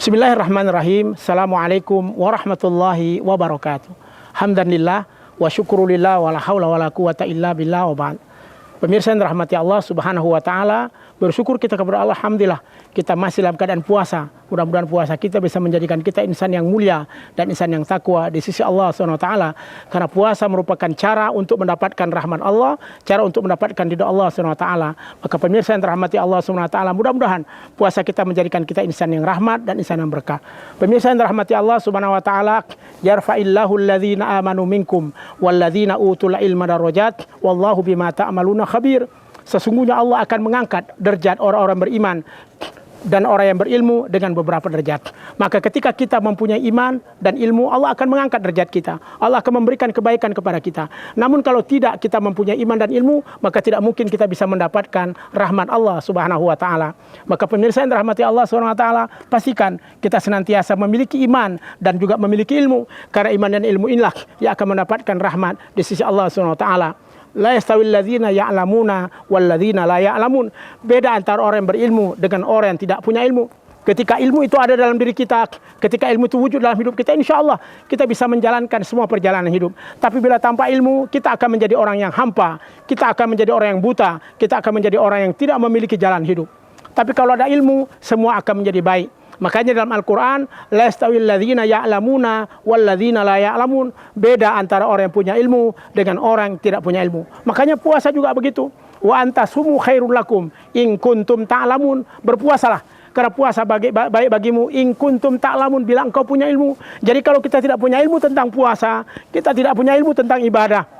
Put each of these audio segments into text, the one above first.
Bismillahirrahmanirrahim. Assalamualaikum warahmatullahi wabarakatuh. Hamdanillah wa syukurulillah wa la hawla wa la quwata illa billah wa ba'd. Pemirsa yang dirahmati Allah Subhanahu wa taala, bersyukur kita kepada Allah, alhamdulillah kita masih dalam keadaan puasa. Mudah-mudahan puasa kita bisa menjadikan kita insan yang mulia dan insan yang takwa di sisi Allah Subhanahu wa taala. Karena puasa merupakan cara untuk mendapatkan rahmat Allah, cara untuk mendapatkan ridha Allah Subhanahu wa taala. Maka pemirsa yang dirahmati Allah Subhanahu wa taala, mudah-mudahan puasa kita menjadikan kita insan yang rahmat dan insan yang berkah. Pemirsa yang dirahmati Allah Subhanahu wa taala, yarfa'illahu alladhina amanu minkum walladzina utul ilma darajat wallahu bima ta'maluna khabir. Sesungguhnya Allah akan mengangkat derajat orang-orang beriman dan orang yang berilmu dengan beberapa derajat. Maka ketika kita mempunyai iman dan ilmu, Allah akan mengangkat derajat kita. Allah akan memberikan kebaikan kepada kita. Namun kalau tidak kita mempunyai iman dan ilmu, maka tidak mungkin kita bisa mendapatkan rahmat Allah Subhanahu wa taala. Maka pemirsa yang dirahmati Allah Subhanahu wa taala, pastikan kita senantiasa memiliki iman dan juga memiliki ilmu. Karena iman dan ilmu inilah yang akan mendapatkan rahmat di sisi Allah Subhanahu wa taala. La yastawil ladzina ya'lamuna wal ladzina la ya'lamun. Beda antara orang yang berilmu dengan orang yang tidak punya ilmu. Ketika ilmu itu ada dalam diri kita, ketika ilmu itu wujud dalam hidup kita, insya Allah kita bisa menjalankan semua perjalanan hidup. Tapi bila tanpa ilmu, kita akan menjadi orang yang hampa, kita akan menjadi orang yang buta, kita akan menjadi orang yang tidak memiliki jalan hidup. Tapi kalau ada ilmu, semua akan menjadi baik. Makanya dalam Al-Quran, la yastawil ladzina ya'lamuna wal ladzina la ya'lamun. Beda antara orang yang punya ilmu dengan orang yang tidak punya ilmu. Makanya puasa juga begitu. Wa antasumu khairul lakum in kuntum ta'lamun. Berpuasalah, karena puasa baik bagimu in kuntum ta'lamun, bila engkau punya ilmu. Jadi kalau kita tidak punya ilmu tentang puasa, kita tidak punya ilmu tentang ibadah,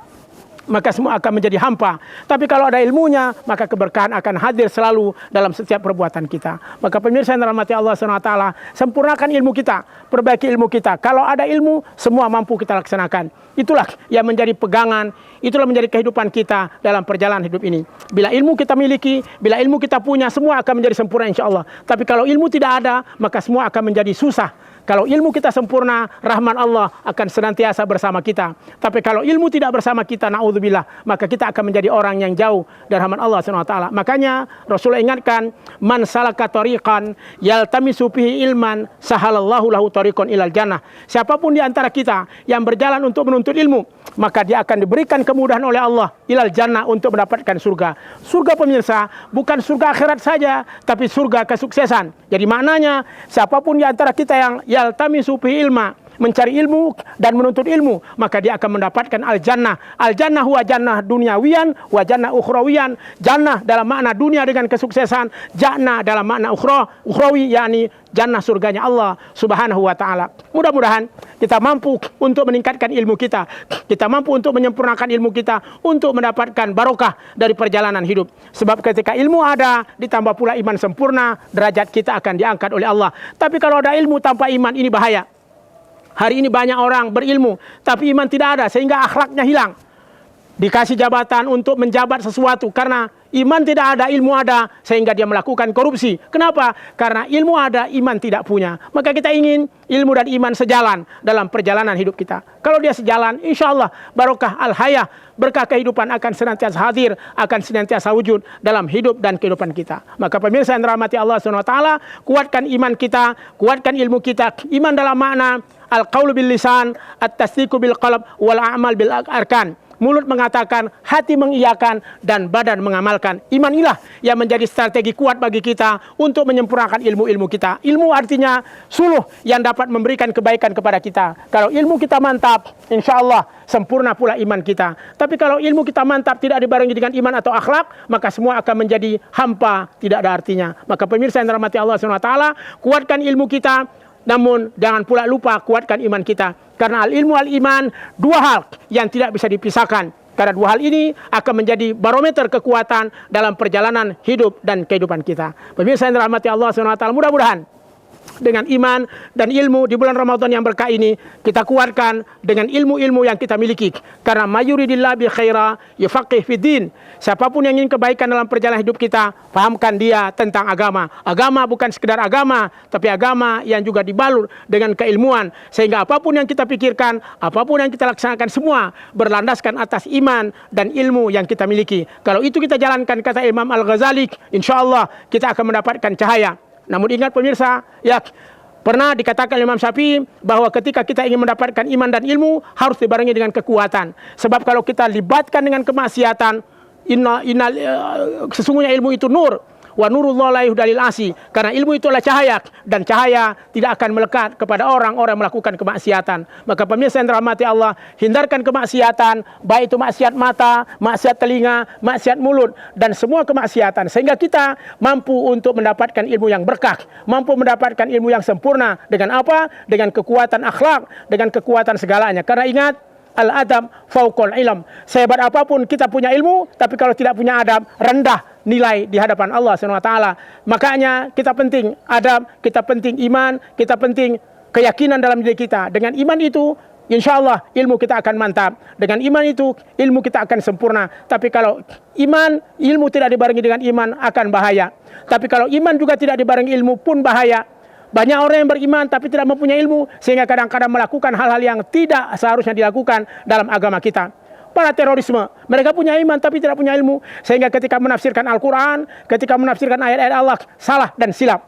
maka semua akan menjadi hampa. Tapi kalau ada ilmunya, maka keberkahan akan hadir selalu dalam setiap perbuatan kita. Maka pemirsa yang dirahmati Allah SWT, sempurnakan ilmu kita, perbaiki ilmu kita. Kalau ada ilmu, semua mampu kita laksanakan. Itulah yang menjadi pegangan, itulah menjadi kehidupan kita dalam perjalanan hidup ini. Bila ilmu kita miliki, bila ilmu kita punya, semua akan menjadi sempurna insya Allah. Tapi kalau ilmu tidak ada, maka semua akan menjadi susah. Kalau ilmu kita sempurna, rahmat Allah akan senantiasa bersama kita. Tapi kalau ilmu tidak bersama kita, na'udzubillah, maka kita akan menjadi orang yang jauh dari rahmat Allah SWT. Makanya Rasulullah ingatkan, man salaka tariqan yaltamisu fihi ilman sahalallahu lahu tariqan ilal jannah. Siapapun di antara kita yang berjalan untuk menuntut ilmu, maka dia akan diberikan kemudahan oleh Allah ilal jannah untuk mendapatkan surga. Surga pemirsa, bukan surga akhirat saja, tapi surga kesuksesan. Jadi maknanya, siapapun di antara kita yang yaltamisu fihi ilma, mencari ilmu dan menuntut ilmu, maka dia akan mendapatkan al-jannah. Al-jannah huwa jannah dunyawiyan wa jannah ukhrawiyan. Jannah dalam makna dunia dengan kesuksesan, jannah dalam makna ukhrawi, yakni jannah surganya Allah Subhanahu wa taala. Mudah-mudahan kita mampu untuk meningkatkan ilmu kita. Kita mampu untuk menyempurnakan ilmu kita untuk mendapatkan barokah dari perjalanan hidup. Sebab ketika ilmu ada, ditambah pula iman sempurna, derajat kita akan diangkat oleh Allah. Tapi kalau ada ilmu tanpa iman, ini bahaya. Hari ini banyak orang berilmu, tapi iman tidak ada, sehingga akhlaknya hilang. Dikasih jabatan untuk menjabat sesuatu, karena iman tidak ada, ilmu ada, sehingga dia melakukan korupsi. Kenapa? Karena ilmu ada, iman tidak punya. Maka kita ingin ilmu dan iman sejalan dalam perjalanan hidup kita. Kalau dia sejalan, insya Allah barokah al-hayah, berkah kehidupan akan senantiasa hadir, akan senantiasa wujud dalam hidup dan kehidupan kita. Maka pemirsa yang dirahmati Allah SWT, kuatkan iman kita, kuatkan ilmu kita. Iman dalam makna al-qaulu bil lisan, at-tasdiqu bil qalb, wal a'mal bil arkan. Mulut mengatakan, hati mengiyakan, dan badan mengamalkan. Iman inilah yang menjadi strategi kuat bagi kita untuk menyempurnakan ilmu-ilmu kita. Ilmu artinya suluh yang dapat memberikan kebaikan kepada kita. Kalau ilmu kita mantap, insya Allah sempurna pula iman kita. Tapi kalau ilmu kita mantap tidak dibarengi dengan iman atau akhlak, maka semua akan menjadi hampa, tidak ada artinya. Maka pemirsa yang dirahmati Allah SWT, kuatkan ilmu kita, namun jangan pula lupa kuatkan iman kita. Karena al-ilmu al-iman, dua hal yang tidak bisa dipisahkan. Karena dua hal ini akan menjadi barometer kekuatan dalam perjalanan hidup dan kehidupan kita. Pemirsa yang dirahmati Allah SWT, mudah-mudahan dengan iman dan ilmu di bulan Ramadan yang berkah ini, kita kuatkan dengan ilmu-ilmu yang kita miliki. Karena mayuridillah bi khaira yufaqih fiddin. Siapapun yang ingin kebaikan dalam perjalanan hidup kita, pahamkan dia tentang agama. Agama bukan sekedar agama, tapi agama yang juga dibalut dengan keilmuan. Sehingga apapun yang kita pikirkan, apapun yang kita laksanakan, semua berlandaskan atas iman dan ilmu yang kita miliki. Kalau itu kita jalankan, kata Imam Al-Ghazali, insya Allah kita akan mendapatkan cahaya. Namun ingat pemirsa, ya, Pernah dikatakan Imam Syafi'i bahwa ketika kita ingin mendapatkan iman dan ilmu harus dibarengi dengan kekuatan. Sebab kalau kita libatkan dengan kemaksiatan, sesungguhnya ilmu itu nur. Wa nurullah la yuhdalil asi, karena ilmu itu adalah cahaya, dan cahaya tidak akan melekat kepada orang-orang yang melakukan kemaksiatan. Maka pemirsa yang dirahmati Allah, hindarkan kemaksiatan, baik itu maksiat mata, maksiat telinga, maksiat mulut, dan semua kemaksiatan, sehingga kita mampu untuk mendapatkan ilmu yang berkah, mampu mendapatkan ilmu yang sempurna. Dengan apa? Dengan kekuatan akhlak, dengan kekuatan segalanya. Karena ingat, al-adab fauqal ilm. Sehebat apapun kita punya ilmu, tapi kalau tidak punya adab, rendah nilai di hadapan Allah SWT. Makanya kita penting adab, kita penting iman, kita penting keyakinan dalam diri kita. Dengan iman itu, insya Allah ilmu kita akan mantap. Dengan iman itu, ilmu kita akan sempurna. Tapi kalau ilmu tidak dibarengi dengan iman, akan bahaya. Tapi kalau iman juga tidak dibarengi ilmu pun bahaya. Banyak orang yang beriman tapi tidak mempunyai ilmu, sehingga kadang-kadang melakukan hal-hal yang tidak seharusnya dilakukan dalam agama kita. Para terorisme, mereka punya iman tapi tidak punya ilmu, sehingga ketika menafsirkan Al-Quran, ketika menafsirkan ayat-ayat Allah, salah dan silap.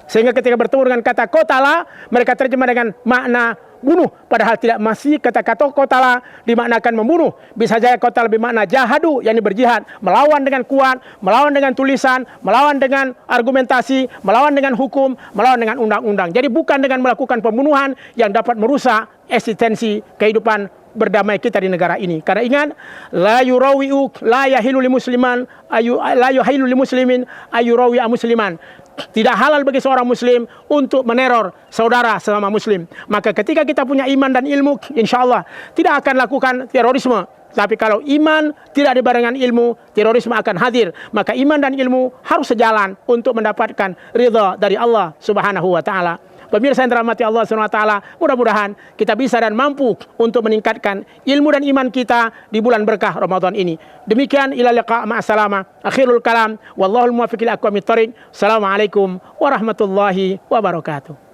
Sehingga ketika bertemu dengan kata kotala, mereka terjemah dengan makna bunuh, padahal tidak. Masih kata-kata kotala dimaknakan membunuh. Bisa saja kotala bermakna jahadu, yakni berjihad, melawan dengan kuat, melawan dengan tulisan, melawan dengan argumentasi, melawan dengan hukum, melawan dengan undang-undang. Jadi bukan dengan melakukan pembunuhan yang dapat merusak eksistensi kehidupan berdamai kita di negara ini. Karena ingat, la yurawi'u la yahilu li musliman la yuhilu li muslimin ayurawi'a musliman. Tidak halal bagi seorang muslim untuk meneror saudara sesama muslim. Maka ketika kita punya iman dan ilmu, insya Allah tidak akan lakukan terorisme. Tapi kalau iman tidak dibarengi ilmu, terorisme akan hadir. Maka iman dan ilmu harus sejalan untuk mendapatkan ridha dari Allah Subhanahu wa taala. Pemirsa yang dirahmati Allah SWT, mudah-mudahan kita bisa dan mampu untuk meningkatkan ilmu dan iman kita di bulan berkah Ramadan ini. Demikian, ila liqa ma'assalamah. Akhirul kalam, wallahul muwaffiq ila aqwamit thoriq. Assalamualaikum warahmatullahi wabarakatuh.